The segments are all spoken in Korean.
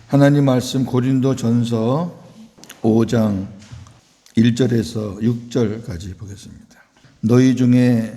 하나님 말씀 고린도전서 5장 1절에서 6절까지 보겠습니다. 너희 중에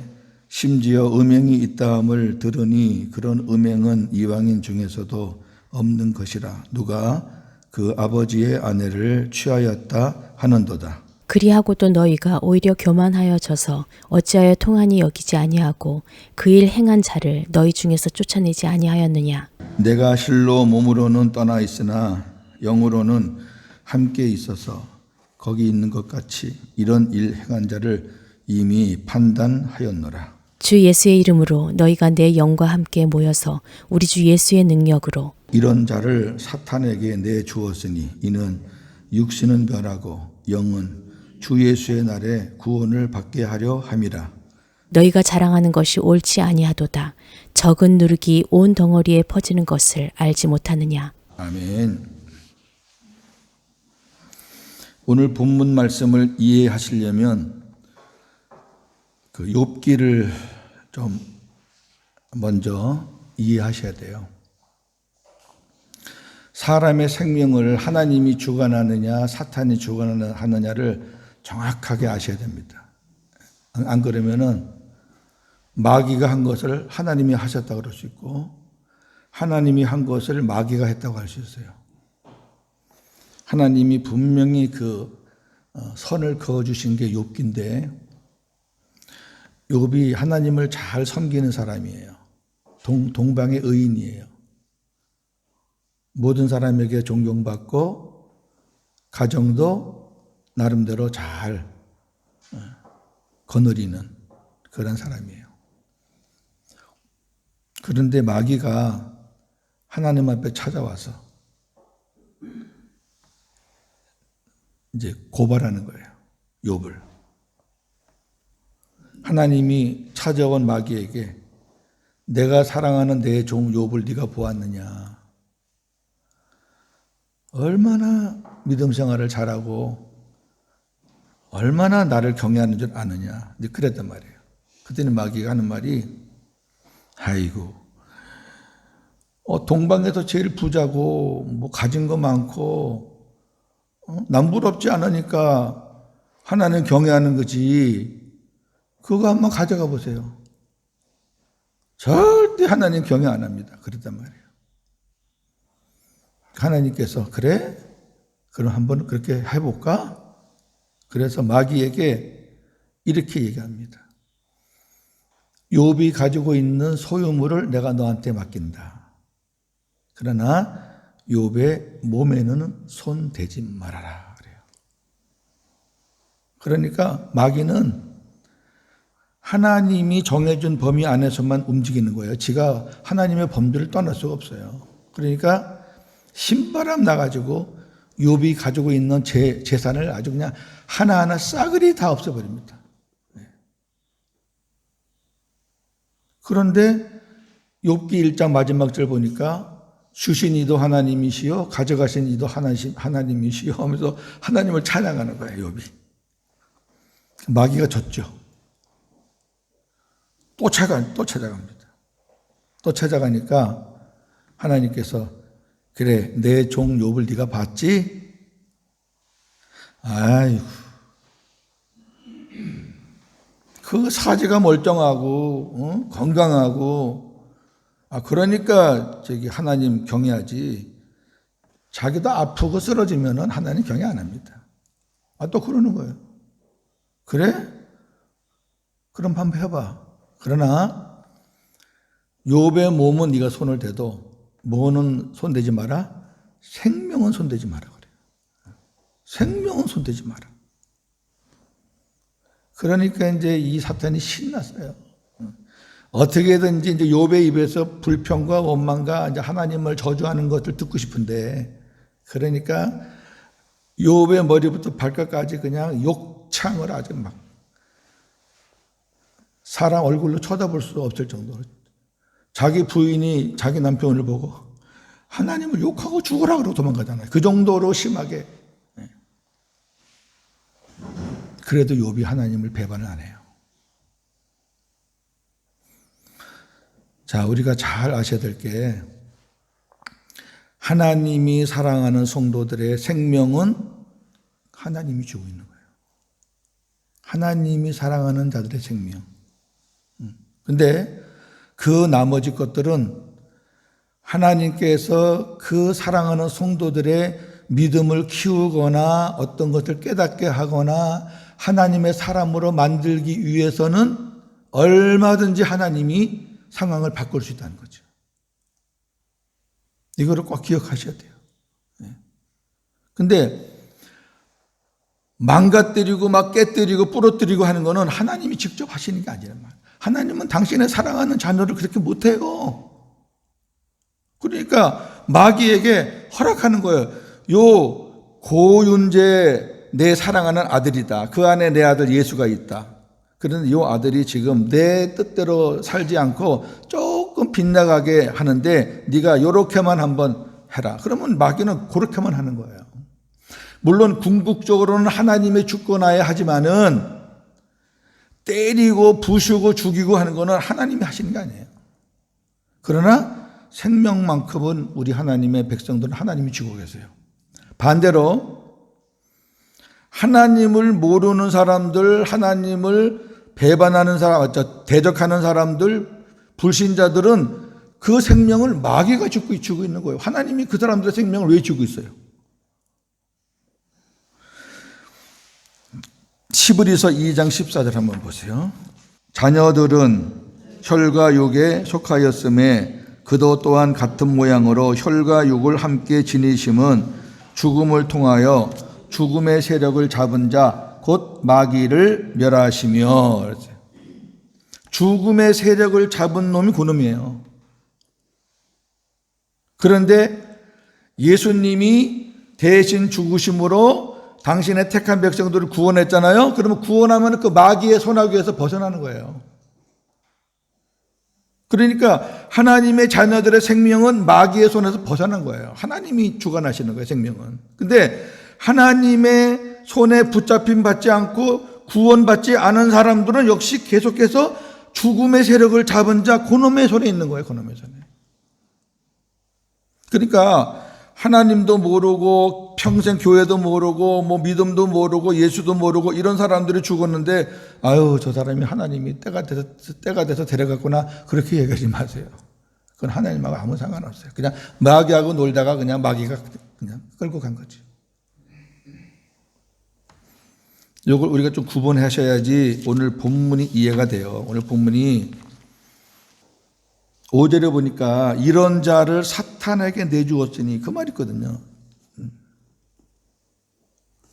심지어 음행이 있다함을 들으니 그런 음행은 이방인 중에서도 없는 것이라. 누가 그 아버지의 아내를 취하였다 하는도다. 그리하고도 너희가 오히려 교만하여져서 어찌하여 통하니 여기지 아니하고 그 일 행한 자를 너희 중에서 쫓아내지 아니하였느냐. 내가 실로 몸으로는 떠나 있으나 영으로는 함께 있어서 거기 있는 것 같이 이런 일 행한 자를 이미 판단하였노라. 주 예수의 이름으로 너희가 내 영과 함께 모여서 우리 주 예수의 능력으로 이런 자를 사탄에게 내주었으니 이는 육신은 변하고 영은 주 예수의 날에 구원을 받게 하려 함이라. 너희가 자랑하는 것이 옳지 아니하도다. 적은 누룩이 온 덩어리에 퍼지는 것을 알지 못하느냐. 아멘. 오늘 본문 말씀을 이해하시려면 그 욥기를 좀 먼저 이해하셔야 돼요. 사람의 생명을 하나님이 주관하느냐 사탄이 주관하느냐를 정확하게 아셔야 됩니다. 안 그러면은 마귀가 한 것을 하나님이 하셨다고 그럴 수 있고 하나님이 한 것을 마귀가 했다고 할 수 있어요. 하나님이 분명히 그 선을 그어주신 게 욥기인데 욥이 하나님을 잘 섬기는 사람이에요. 동방의 의인이에요. 모든 사람에게 존경받고 가정도 나름대로 잘 거느리는 그런 사람이에요. 그런데 마귀가 하나님 앞에 찾아와서 이제 고발하는 거예요. 욥을. 하나님이 찾아온 마귀에게 내가 사랑하는 내 종 욥을 네가 보았느냐. 얼마나 믿음 생활을 잘하고 얼마나 나를 경외하는 줄 아느냐. 이제 그랬단 말이에요. 그때는 마귀가 하는 말이 아이고 동방에서 제일 부자고 뭐 가진 거 많고 남부럽지 않으니까 하나님 경외하는 거지. 그거 한번 가져가 보세요. 절대 하나님 경외 안 합니다. 그랬단 말이에요. 하나님께서 그래? 그럼 한번 그렇게 해볼까? 그래서 마귀에게 이렇게 얘기합니다. 욥이 가지고 있는 소유물을 내가 너한테 맡긴다. 그러나 욥의 몸에는 손 대지 말아라. 그래요. 그러니까 마귀는 하나님이 정해준 범위 안에서만 움직이는 거예요. 지가 하나님의 범주를 떠날 수가 없어요. 그러니까 신바람 나가지고 욥이 가지고 있는 재산을 아주 그냥 하나하나 싸그리 다 없애버립니다. 그런데 욥기 1장 마지막 절 보니까 주신 이도 하나님이시요 가져가신 이도 하나님이시요 하면서 하나님을 찬양하는 거예요. 욥이. 마귀가 졌죠. 또 찾아갑니다. 또 찾아가니까 하나님께서 그래 내 종 욥을 네가 봤지? 아이고 그 사지가 멀쩡하고 건강하고 그러니까 하나님 경외하지. 자기도 아프고 쓰러지면은 하나님 경외 안 합니다. 또 그러는 거예요. 그래? 그럼 한번 해봐. 그러나 욥의 몸은 네가 손을 대도 뭐는 손대지 마라? 생명은 손대지 마라 그래요. 생명은 손대지 마라. 그러니까 이제 이 사탄이 신났어요. 어떻게든지 이제 욥의 입에서 불평과 원망과 이제 하나님을 저주하는 것을 듣고 싶은데 그러니까 욥의 머리부터 발끝까지 그냥 욕창을 아주 막 사람 얼굴로 쳐다볼 수 없을 정도로 자기 부인이 자기 남편을 보고 하나님을 욕하고 죽으라 그러고 도망가잖아요. 그 정도로 심하게. 그래도 욥이 하나님을 배반을 안 해요. 자, 우리가 잘 아셔야 될 게 하나님이 사랑하는 성도들의 생명은 하나님이 주고 있는 거예요. 하나님이 사랑하는 자들의 생명. 근데 그 나머지 것들은 하나님께서 그 사랑하는 성도들의 믿음을 키우거나 어떤 것을 깨닫게 하거나 하나님의 사람으로 만들기 위해서는 얼마든지 하나님이 상황을 바꿀 수 있다는 거죠. 이거를 꼭 기억하셔야 돼요. 근데 망가뜨리고 막 깨뜨리고 부러뜨리고 하는 거는 하나님이 직접 하시는 게 아니란 말이에요. 하나님은 당신의 사랑하는 자녀를 그렇게 못해요. 그러니까 마귀에게 허락하는 거예요. 요 고윤재 내 사랑하는 아들이다. 그 안에 내 아들 예수가 있다. 그런데 요 아들이 지금 내 뜻대로 살지 않고 조금 빗나가게 하는데 네가 요렇게만 한번 해라. 그러면 마귀는 그렇게만 하는 거예요. 물론 궁극적으로는 하나님의 주권하에 하지만은 때리고 부수고 죽이고 하는 거는 하나님이 하시는 게 아니에요. 그러나 생명만큼은 우리 하나님의 백성들은 하나님이 주고 계세요. 반대로 하나님을 모르는 사람들, 하나님을 배반하는 사람, 대적하는 사람들, 불신자들은 그 생명을 마귀가 주고 있는 거예요. 하나님이 그 사람들의 생명을 왜 주고 있어요? 히브리서 2장 14절 한번 보세요. 자녀들은 혈과 육에 속하였음에 그도 또한 같은 모양으로 혈과 육을 함께 지니심은 죽음을 통하여 죽음의 세력을 잡은 자 곧 마귀를 멸하시며, 죽음의 세력을 잡은 놈이 그놈이에요. 그런데 예수님이 대신 죽으심으로 당신의 택한 백성들을 구원했잖아요. 그러면 구원하면 그 마귀의 손아귀에서 벗어나는 거예요. 그러니까 하나님의 자녀들의 생명은 마귀의 손에서 벗어난 거예요. 하나님이 주관하시는 거예요, 생명은. 근데 하나님의 손에 붙잡힘 받지 않고 구원받지 않은 사람들은 역시 계속해서 죽음의 세력을 잡은 자 그놈의 손에 있는 거예요, 그놈의 손에. 그러니까 하나님도 모르고 평생 교회도 모르고 뭐 믿음도 모르고 예수도 모르고 이런 사람들이 죽었는데 아유 저 사람이 하나님이 때가 돼서 데려갔구나 그렇게 얘기하지 마세요. 그건 하나님하고 아무 상관없어요. 그냥 마귀하고 놀다가 그냥 마귀가 그냥 끌고 간 거지. 이걸 우리가 좀 구분하셔야지 오늘 본문이 이해가 돼요. 오늘 본문이 5절에 보니까 이런 자를 사탄에게 내주었으니 그 말이 있거든요.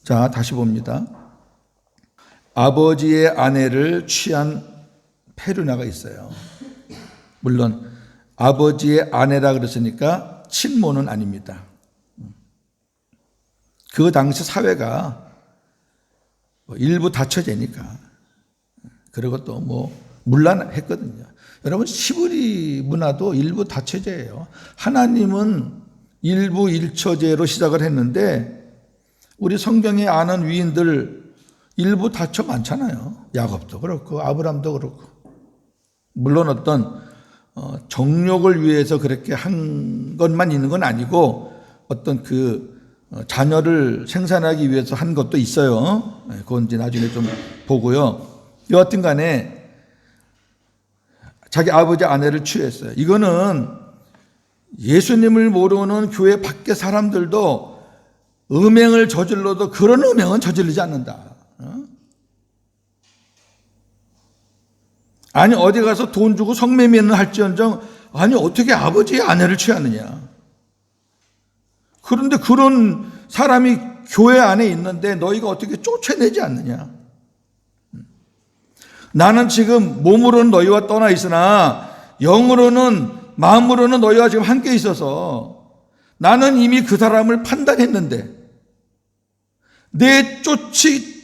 자, 다시 봅니다. 아버지의 아내를 취한 페르나가 있어요. 물론 아버지의 아내라 그랬으니까 친모는 아닙니다. 그 당시 사회가 일부 다처제니까 그리고 또 뭐 문란했거든요. 여러분 시브리 문화도 일부 다처제예요. 하나님은 일부 일처제로 시작을 했는데 우리 성경에 아는 위인들 일부 다처 많잖아요. 야곱도 그렇고 아브람도 그렇고 물론 어떤 정욕을 위해서 그렇게 한 것만 있는 건 아니고 어떤 그 자녀를 생산하기 위해서 한 것도 있어요. 그건 이제 나중에 좀 보고요. 여하튼 간에 자기 아버지 아내를 취했어요. 이거는 예수님을 모르는 교회 밖의 사람들도 음행을 저질러도 그런 음행은 저지르지 않는다. 아니 어디 가서 돈 주고 성매매는 할지언정 아니 어떻게 아버지의 아내를 취하느냐. 그런데 그런 사람이 교회 안에 있는데 너희가 어떻게 쫓아내지 않느냐. 나는 지금 몸으로는 너희와 떠나 있으나 영으로는 마음으로는 너희와 지금 함께 있어서 나는 이미 그 사람을 판단했는데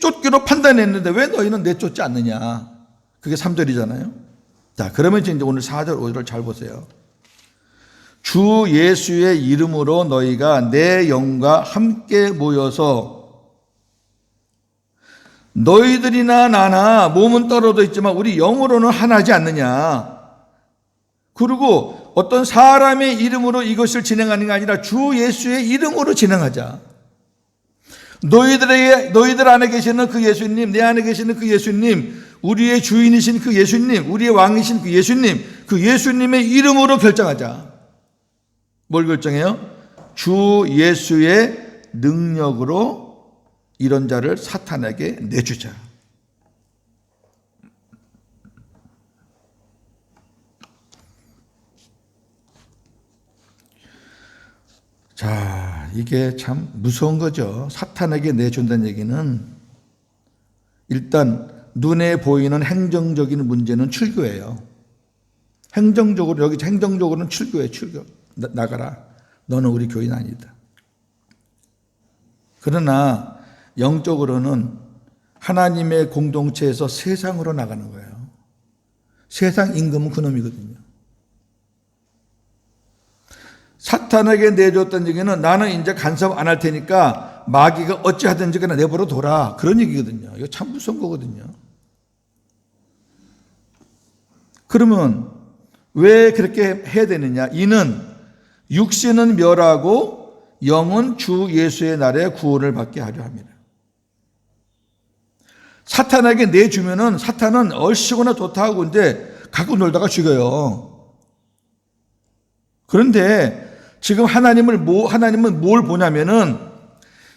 쫓기로 판단했는데 왜 너희는 내쫓지 않느냐. 그게 3절이잖아요. 자, 그러면 이제 오늘 4절 5절을 잘 보세요. 주 예수의 이름으로 너희가 내 영과 함께 모여서 너희들이나 나나 몸은 떨어져 있지만 우리 영으로는 하나지 않느냐. 그리고 어떤 사람의 이름으로 이것을 진행하는 게 아니라 주 예수의 이름으로 진행하자. 너희들 안에 계시는 그 예수님, 내 안에 계시는 그 예수님, 우리의 주인이신 그 예수님, 우리의 왕이신 그 예수님의 이름으로 결정하자. 뭘 결정해요? 주 예수의 능력으로 이런 자를 사탄에게 내주자. 자, 이게 참 무서운 거죠. 사탄에게 내준다는 얘기는 일단 눈에 보이는 행정적인 문제는 출교예요. 행정적으로는 출교예요. 출교. 나가라. 너는 우리 교인 아니다. 그러나 영적으로는 하나님의 공동체에서 세상으로 나가는 거예요. 세상 임금은 그놈이거든요. 사탄에게 내줬던 얘기는 나는 이제 간섭 안 할 테니까 마귀가 어찌하든지 그냥 내버려 둬라. 그런 얘기거든요. 이거 참 무서운 거거든요. 그러면 왜 그렇게 해야 되느냐? 이는 육신은 멸하고 영은 주 예수의 날에 구원을 받게 하려 합니다. 사탄에게 내주면은 사탄은 얼씨구나 좋다 하고 이제 갖고 놀다가 죽여요. 그런데 지금 하나님은 뭘 보냐면은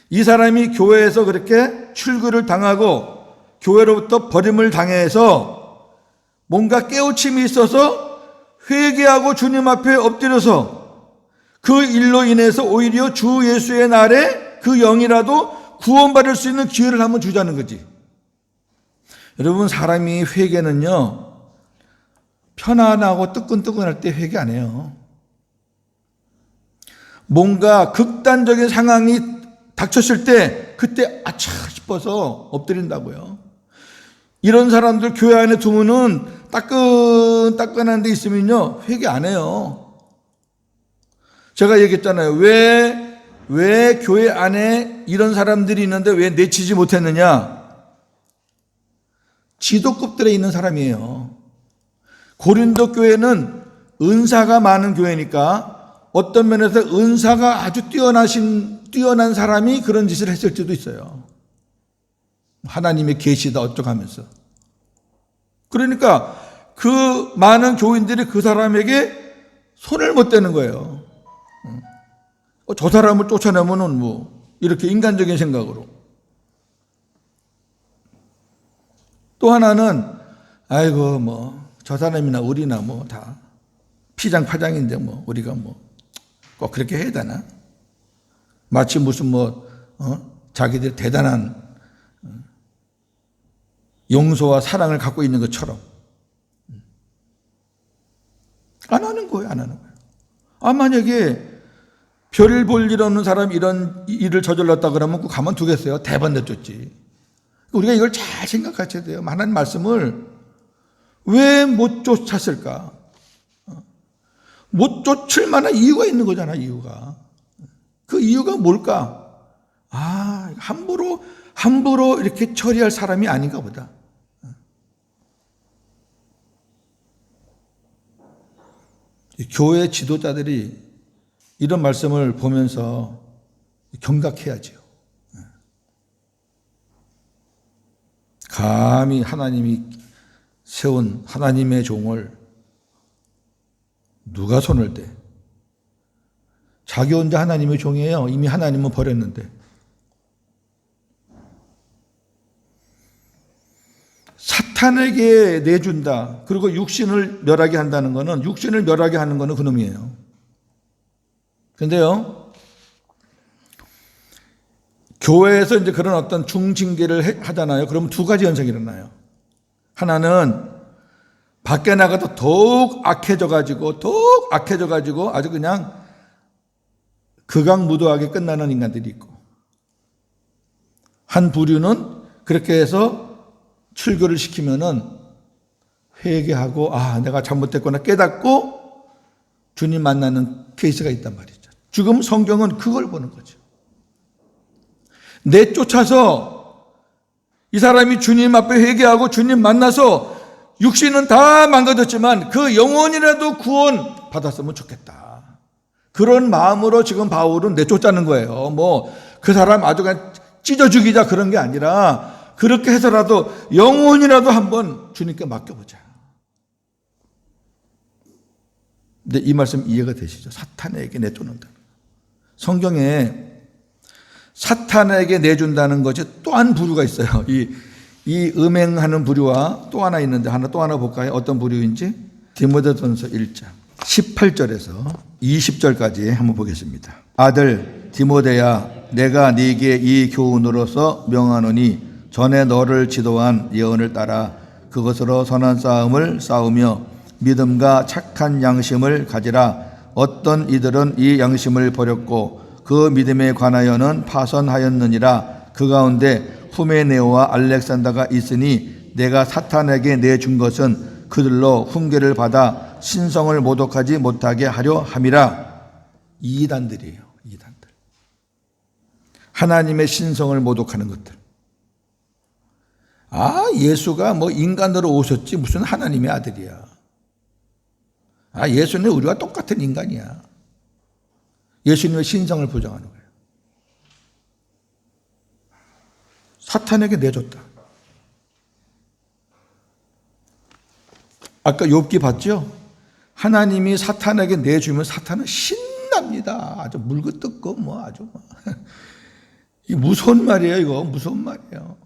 이 사람이 교회에서 그렇게 출교를 당하고 교회로부터 버림을 당해서 뭔가 깨우침이 있어서 회개하고 주님 앞에 엎드려서 그 일로 인해서 오히려 주 예수의 날에 그 영이라도 구원받을 수 있는 기회를 한번 주자는 거지. 여러분, 사람이 회개는요, 편안하고 뜨끈뜨끈할 때 회개 안 해요. 뭔가 극단적인 상황이 닥쳤을 때 그때 아차 싶어서 엎드린다고요. 이런 사람들 교회 안에 두면은 따끈따끈한 데 있으면요 회개 안 해요. 제가 얘기했잖아요. 왜 교회 안에 이런 사람들이 있는데 왜 내치지 못했느냐? 지도급들에 있는 사람이에요. 고린도 교회는 은사가 많은 교회니까 어떤 면에서 은사가 아주 뛰어난 사람이 그런 짓을 했을지도 있어요. 하나님의 계시다 어쩌고 하면서. 그러니까 그 많은 교인들이 그 사람에게 손을 못 대는 거예요. 저 사람을 쫓아내면은 뭐 이렇게 인간적인 생각으로. 또 하나는 아이고 뭐 저 사람이나 우리나 뭐 다 피장파장인데 뭐 우리가 뭐 꼭 그렇게 해야 되나? 마치 무슨 자기들 대단한 용서와 사랑을 갖고 있는 것처럼 안 하는 거예요. 만약에 별을 볼 일 없는 사람이 이런 일을 저질렀다 그러면 그 가만두겠어요? 대번 내쫓지. 우리가 이걸 잘 생각하셔야 돼요. 하나님 말씀을 왜 못 쫓았을까? 못 쫓을 만한 이유가 있는 거잖아, 이유가. 그 이유가 뭘까? 함부로 이렇게 처리할 사람이 아닌가 보다. 교회 지도자들이 이런 말씀을 보면서 경각해야죠. 감히 하나님이 세운 하나님의 종을 누가 손을 대? 자기 혼자 하나님의 종이에요. 이미 하나님은 버렸는데. 사탄에게 내준다. 그리고 육신을 멸하게 한다는 것은 육신을 멸하게 하는 것은 그놈이에요. 그런데요, 교회에서 이제 그런 어떤 중징계를 하잖아요. 그러면 두 가지 현상이 일어나요. 하나는 밖에 나가도 더욱 악해져가지고 아주 그냥 극악무도하게 끝나는 인간들이 있고, 한 부류는 그렇게 해서 출교를 시키면은 회개하고 내가 잘못했구나 깨닫고 주님 만나는 케이스가 있단 말이죠. 지금 성경은 그걸 보는 거죠. 내쫓아서 이 사람이 주님 앞에 회개하고 주님 만나서 육신은 다 망가졌지만 그 영혼이라도 구원 받았으면 좋겠다. 그런 마음으로 지금 바울은 내쫓자는 거예요. 뭐 그 사람 아주 그냥 찢어 죽이자 그런 게 아니라 그렇게 해서라도 영혼이라도 한번 주님께 맡겨보자. 근데 이 말씀 이해가 되시죠? 사탄에게 내쫓는다. 성경에 사탄에게 내준다는 것이 또 한 부류가 있어요. 이 음행하는 부류와 또 하나 있는데 또 하나 볼까요? 어떤 부류인지? 디모데전서 1장 18절에서 20절까지 한번 보겠습니다. 아들 디모데야, 내가 네게 이 교훈으로서 명하노니 전에 너를 지도한 예언을 따라 그것으로 선한 싸움을 싸우며 믿음과 착한 양심을 가지라. 어떤 이들은 이 양심을 버렸고 그 믿음에 관하여는 파선하였느니라. 그 가운데 후메네오와 알렉산더가 있으니 내가 사탄에게 내준 것은 그들로 훈계를 받아 신성을 모독하지 못하게 하려 함이라. 이단들이에요. 이단들. 하나님의 신성을 모독하는 것들. 예수가 뭐 인간으로 오셨지 무슨 하나님의 아들이야. 예수는 우리와 똑같은 인간이야. 예수님의 신성을 부정하는 거예요. 사탄에게 내줬다. 아까 욥기 봤죠? 하나님이 사탄에게 내주면 사탄은 신납니다. 아주 물그뜯고 뭐 아주 뭐. 이 무서운 말이에요. 이거 무서운 말이에요.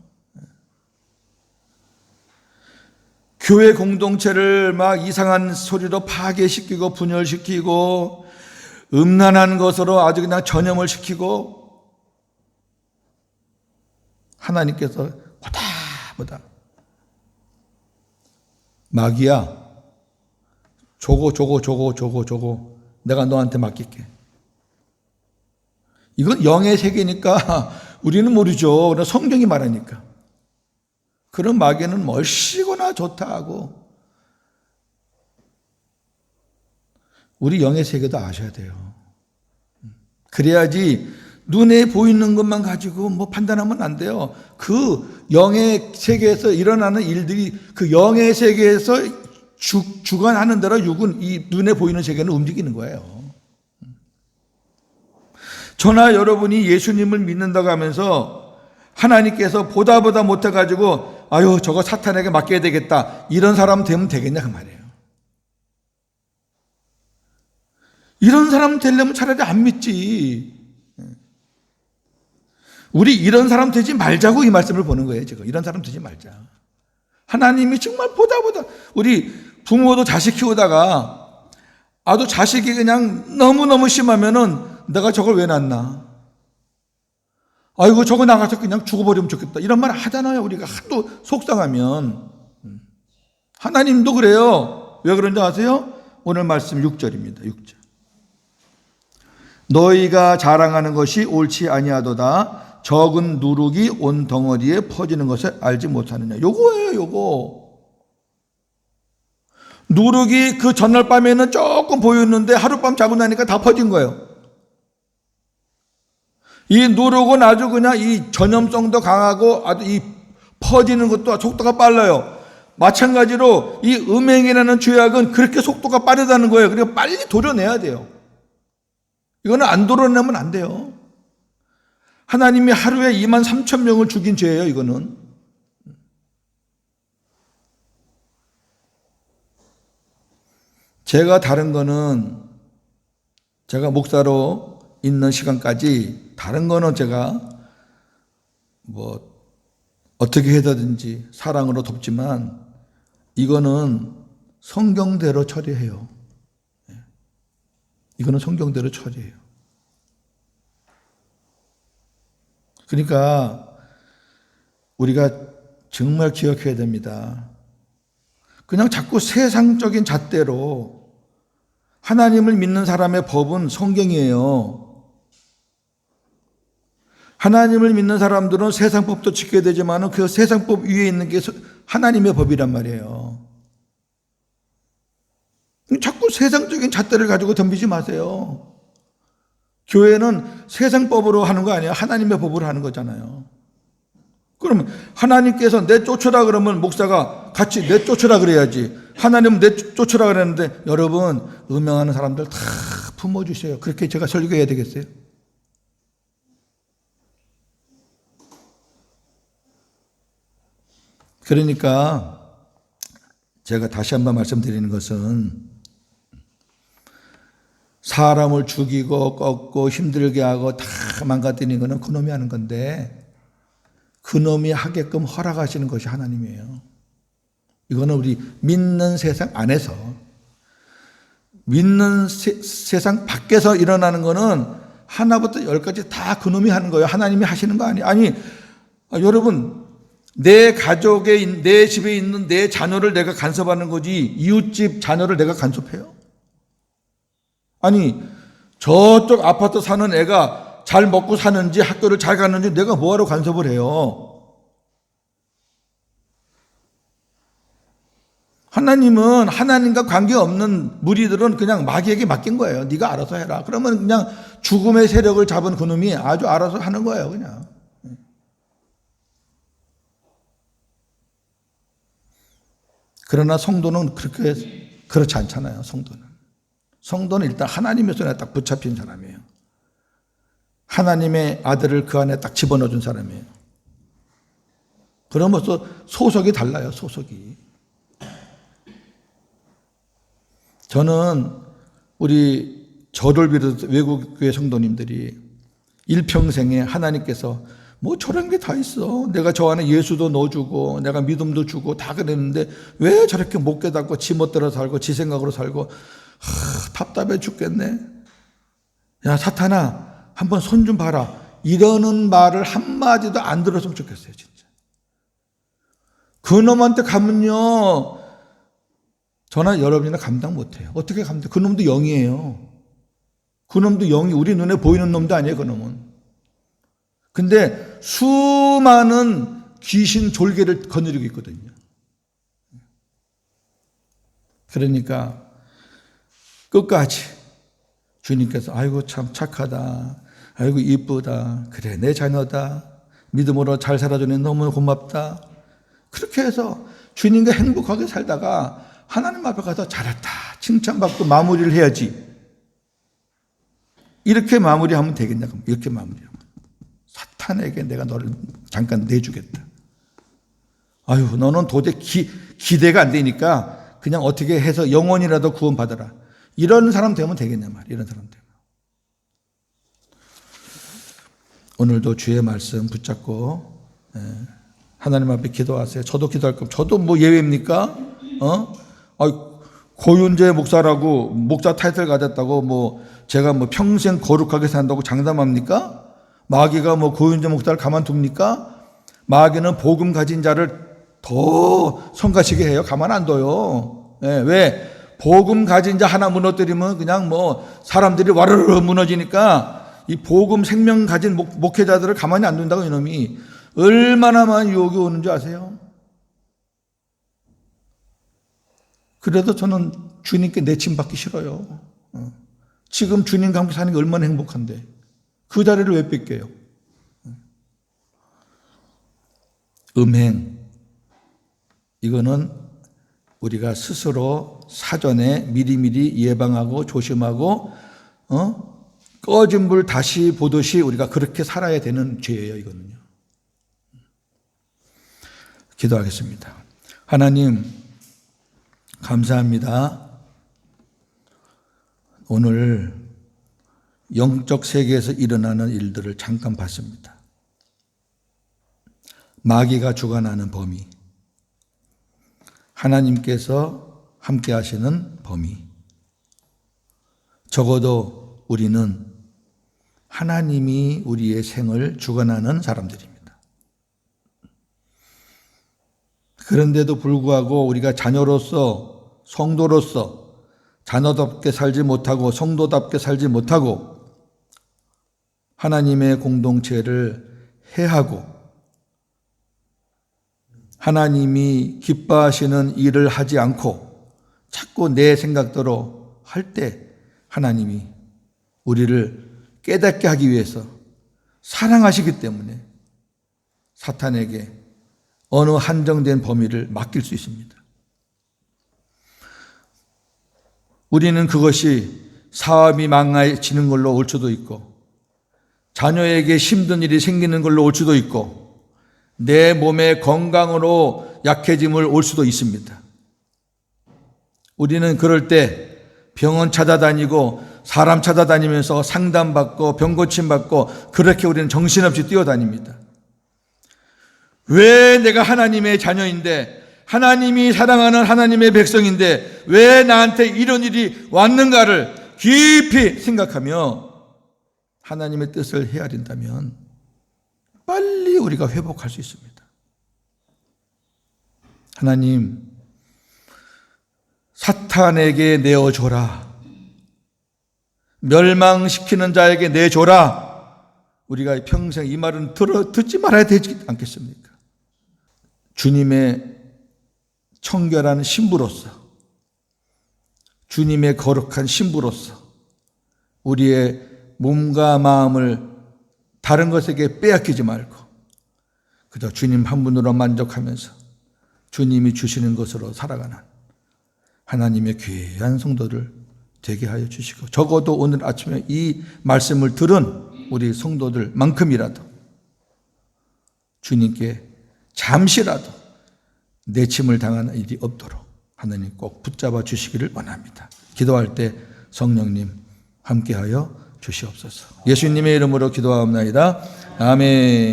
교회 공동체를 막 이상한 소리로 파괴시키고 분열시키고 음란한 것으로 아주 그냥 전염을 시키고 하나님께서 보다 마귀야, 저거 내가 너한테 맡길게. 이건 영의 세계니까 우리는 모르죠. 그러나 성경이 말하니까. 그런 마귀는 멀시거나 좋다 하고 우리 영의 세계도 아셔야 돼요. 그래야지 눈에 보이는 것만 가지고 뭐 판단하면 안 돼요. 그 영의 세계에서 일어나는 일들이 그 영의 세계에서 주관하는 대로 육은 이 눈에 보이는 세계는 움직이는 거예요. 저나 여러분이 예수님을 믿는다고 하면서 하나님께서 보다 못해가지고 저거 사탄에게 맡겨야 되겠다 이런 사람 되면 되겠냐 그 말이에요. 이런 사람 되려면 차라리 안 믿지. 우리 이런 사람 되지 말자고 이 말씀을 보는 거예요. 지금 이런 사람 되지 말자. 하나님이 정말 보다 우리 부모도 자식 키우다가 아주 자식이 그냥 너무너무 심하면은 내가 저걸 왜 낳나? 아이고 저거 나가서 그냥 죽어버리면 좋겠다 이런 말 하잖아요. 우리가 하도 속상하면. 하나님도 그래요. 왜 그런지 아세요? 오늘 말씀 6절입니다. 6절. 너희가 자랑하는 것이 옳지 아니하도다. 적은 누룩이 온 덩어리에 퍼지는 것을 알지 못하느냐. 요거예요. 요거. 누룩이 그 전날 밤에는 조금 보였는데 하룻밤 자고 나니까 다 퍼진 거예요. 이 누룩은 아주 그냥 이 전염성도 강하고 아주 이 퍼지는 것도 속도가 빨라요. 마찬가지로 이 음행이라는 죄악은 그렇게 속도가 빠르다는 거예요. 그러니까 빨리 도려내야 돼요. 이거는 안 도려내면 안 돼요. 하나님이 하루에 23,000명을 죽인 죄예요. 이거는. 제가 다른 거는 제가 목사로 있는 시간까지 다른 거는 제가 뭐 어떻게 해서든지 사랑으로 돕지만 이거는 성경대로 처리해요. 이거는 성경대로 처리해요. 그러니까 우리가 정말 기억해야 됩니다. 그냥 자꾸 세상적인 잣대로 하나님을 믿는 사람의 법은 성경이에요. 하나님을 믿는 사람들은 세상 법도 지켜야 되지만 그 세상 법 위에 있는 게 하나님의 법이란 말이에요. 자꾸 세상적인 잣대를 가지고 덤비지 마세요. 교회는 세상 법으로 하는 거 아니에요. 하나님의 법으로 하는 거잖아요. 그러면 하나님께서 내쫓으라 그러면 목사가 같이 내쫓으라 그래야지. 하나님은 내쫓으라 그랬는데 여러분 음행하는 사람들 다 품어주세요. 그렇게 제가 설교해야 되겠어요? 그러니까 제가 다시 한번 말씀드리는 것은 사람을 죽이고 꺾고 힘들게 하고 다 망가뜨리는 것은 그놈이 하는 건데 그놈이 하게끔 허락하시는 것이 하나님이에요. 이거는 우리 믿는 세상 안에서, 믿는 세상 밖에서 일어나는 거는 하나부터 열까지 다 그놈이 하는 거예요. 하나님이 하시는 거 아니에요. 아니, 여러분, 내 가족에, 내 집에 있는 내 자녀를 내가 간섭하는 거지 이웃집 자녀를 내가 간섭해요? 아니, 저쪽 아파트 사는 애가 잘 먹고 사는지 학교를 잘 가는지 내가 뭐하러 간섭을 해요? 하나님은 하나님과 관계없는 무리들은 그냥 마귀에게 맡긴 거예요. 네가 알아서 해라. 그러면 그냥 죽음의 세력을 잡은 그놈이 아주 알아서 하는 거예요. 그냥. 그러나 성도는 그렇지 않잖아요. 성도는 일단 하나님의 손에 딱 붙잡힌 사람이에요. 하나님의 아들을 그 안에 딱 집어넣어준 사람이에요. 그러면서 소속이 달라요. 소속이. 저는 우리 저를 비롯해서 외국교회 성도님들이 일평생에 하나님께서 뭐 저런 게 다 있어. 내가 저 안에 예수도 넣어주고 내가 믿음도 주고 다 그랬는데 왜 저렇게 못 깨닫고 지 멋대로 살고 지 생각으로 살고 답답해 죽겠네. 야 사탄아 한번 손 좀 봐라. 이러는 말을 한마디도 안 들었으면 좋겠어요. 진짜. 그놈한테 가면요. 저나 여러분이나 감당 못해요. 어떻게 감당? 그놈도 영이에요. 그놈도 영이 우리 눈에 보이는 놈도 아니에요. 그놈은. 근데 수많은 귀신 졸개를 거느리고 있거든요. 그러니까 끝까지 주님께서 아이고 참 착하다. 아이고 이쁘다. 그래 내 자녀다. 믿음으로 잘 살아주니 너무 고맙다. 그렇게 해서 주님과 행복하게 살다가 하나님 앞에 가서 잘했다. 칭찬받고 마무리를 해야지. 이렇게 마무리하면 되겠냐? 이렇게 마무리하면. 사탄에게 내가 너를 잠깐 내주겠다. 아유, 너는 도저히 기대가 안 되니까 그냥 어떻게 해서 영원이라도 구원받아라. 이런 사람 되면 되겠냐 말이야. 이런 사람 되면. 오늘도 주의 말씀 붙잡고 하나님 앞에 기도하세요. 저도 기도할 겁니다. 저도 뭐 예외입니까? 고윤재 목사라고 목사 타이틀 가졌다고 뭐 제가 뭐 평생 거룩하게 산다고 장담합니까? 마귀가 뭐 고윤재 목사를 가만둡니까? 마귀는 복음 가진 자를 더 성가시게 해요. 가만 안 둬요. 왜? 복음 가진 자 하나 무너뜨리면 그냥 뭐 사람들이 와르르 무너지니까 이 복음 생명 가진 목회자들을 가만히 안 둔다고 이놈이 얼마나 많은 유혹이 오는지 아세요? 그래도 저는 주님께 내침받기 싫어요. 지금 주님과 함께 사는 게 얼마나 행복한데 그 자리를 왜 뺏겨요? 음행 이거는 우리가 스스로 사전에 미리미리 예방하고 조심하고 꺼진 불 다시 보듯이 우리가 그렇게 살아야 되는 죄예요. 이거는요. 기도하겠습니다. 하나님 감사합니다. 오늘 영적 세계에서 일어나는 일들을 잠깐 봤습니다. 마귀가 주관하는 범위, 하나님께서 함께 하시는 범위. 적어도 우리는 하나님이 우리의 생을 주관하는 사람들입니다. 그런데도 불구하고 우리가 자녀로서 성도로서 자녀답게 살지 못하고 성도답게 살지 못하고 하나님의 공동체를 해하고 하나님이 기뻐하시는 일을 하지 않고 자꾸 내 생각대로 할 때 하나님이 우리를 깨닫게 하기 위해서 사랑하시기 때문에 사탄에게 어느 한정된 범위를 맡길 수 있습니다. 우리는 그것이 사업이 망가지는 걸로 올 수도 있고, 자녀에게 힘든 일이 생기는 걸로 올 수도 있고, 내 몸의 건강으로 약해짐을 올 수도 있습니다. 우리는 그럴 때 병원 찾아다니고 사람 찾아다니면서 상담받고 병고침받고 그렇게 우리는 정신없이 뛰어다닙니다. 왜 내가 하나님의 자녀인데, 하나님이 사랑하는 하나님의 백성인데 왜 나한테 이런 일이 왔는가를 깊이 생각하며 하나님의 뜻을 헤아린다면 빨리 우리가 회복할 수 있습니다. 하나님, 사탄에게 내어줘라. 멸망시키는 자에게 내줘라. 우리가 평생 이 말은 듣지 말아야 되지 않겠습니까? 주님의 청결한 신부로서, 주님의 거룩한 신부로서 우리의 몸과 마음을 다른 것에게 빼앗기지 말고 그저 주님 한 분으로 만족하면서 주님이 주시는 것으로 살아가는 하나님의 귀한 성도들 되게 하여 주시고, 적어도 오늘 아침에 이 말씀을 들은 우리 성도들만큼이라도 주님께 잠시라도 내침을 당하는 일이 없도록 하나님 꼭 붙잡아 주시기를 원합니다. 기도할 때 성령님 함께하여 주시옵소서. 예수님의 이름으로 기도하옵나이다. 아멘.